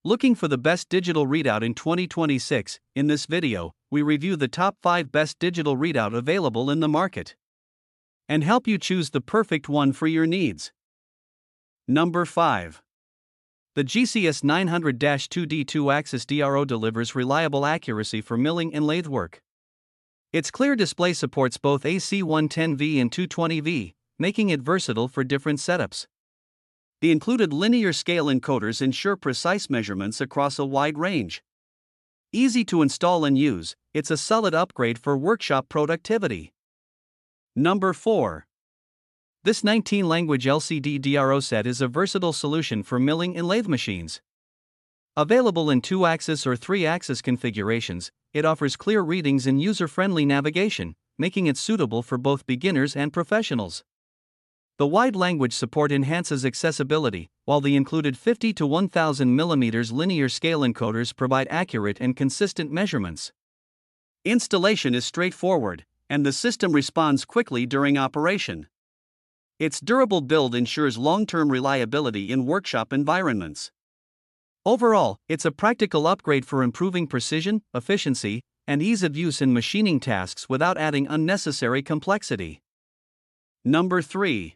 Looking for the best digital readout in 2026? In this video, we review the top 5 best digital readout available in the market and help you choose the perfect one for your needs. Number 5. The GCS 900-2D 2-axis DRO delivers reliable accuracy for milling and lathe work. Its clear display supports both AC 110V and 220V, making it versatile for different setups. The included linear scale encoders ensure precise measurements across a wide range. Easy to install and use, it's a solid upgrade for workshop productivity. Number 4. This 19-language LCD DRO set is a versatile solution for milling and lathe machines. Available in 2-axis or 3-axis configurations, it offers clear readings and user-friendly navigation, making it suitable for both beginners and professionals. The wide language support enhances accessibility, while the included 50 to 1000 mm linear scale encoders provide accurate and consistent measurements. Installation is straightforward, and the system responds quickly during operation. Its durable build ensures long-term reliability in workshop environments. Overall, it's a practical upgrade for improving precision, efficiency, and ease of use in machining tasks without adding unnecessary complexity. Number 3.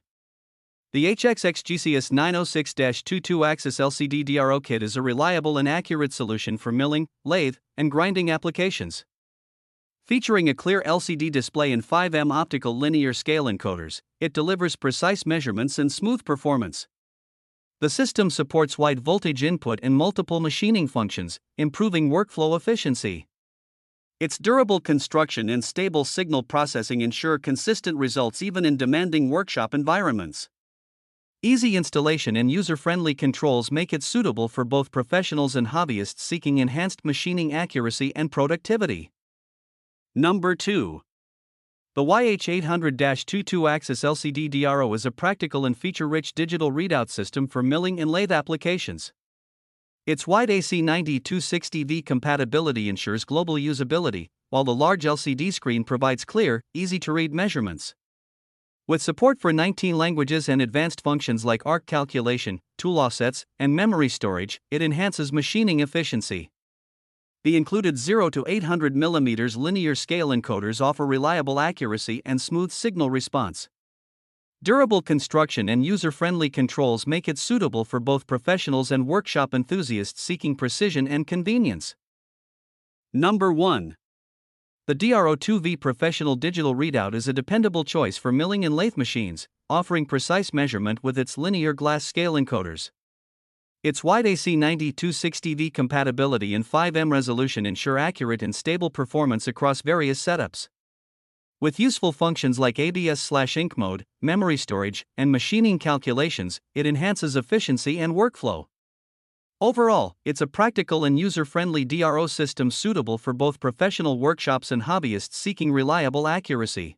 The HXX GCS 906-2 2-axis LCD DRO kit is a reliable and accurate solution for milling, lathe, and grinding applications. Featuring a clear LCD display and 5M optical linear scale encoders, it delivers precise measurements and smooth performance. The system supports wide voltage input and multiple machining functions, improving workflow efficiency. Its durable construction and stable signal processing ensure consistent results even in demanding workshop environments. Easy installation and user-friendly controls make it suitable for both professionals and hobbyists seeking enhanced machining accuracy and productivity. Number 2. The YH800-2 2-axis LCD DRO is a practical and feature-rich digital readout system for milling and lathe applications. Its wide AC 90-260V compatibility ensures global usability, while the large LCD screen provides clear, easy-to-read measurements. With support for 19 languages and advanced functions like arc calculation, tool offsets, and memory storage, it enhances machining efficiency. The included 0 to 800 mm linear scale encoders offer reliable accuracy and smooth signal response. Durable construction and user-friendly controls make it suitable for both professionals and workshop enthusiasts seeking precision and convenience. Number 1. The DRO2V Professional Digital Readout is a dependable choice for milling and lathe machines, offering precise measurement with its linear glass scale encoders. Its wide AC 90-260V compatibility and 5M resolution ensure accurate and stable performance across various setups. With useful functions like ABS/ink mode, memory storage, and machining calculations, it enhances efficiency and workflow. Overall, it's a practical and user-friendly DRO system suitable for both professional workshops and hobbyists seeking reliable accuracy.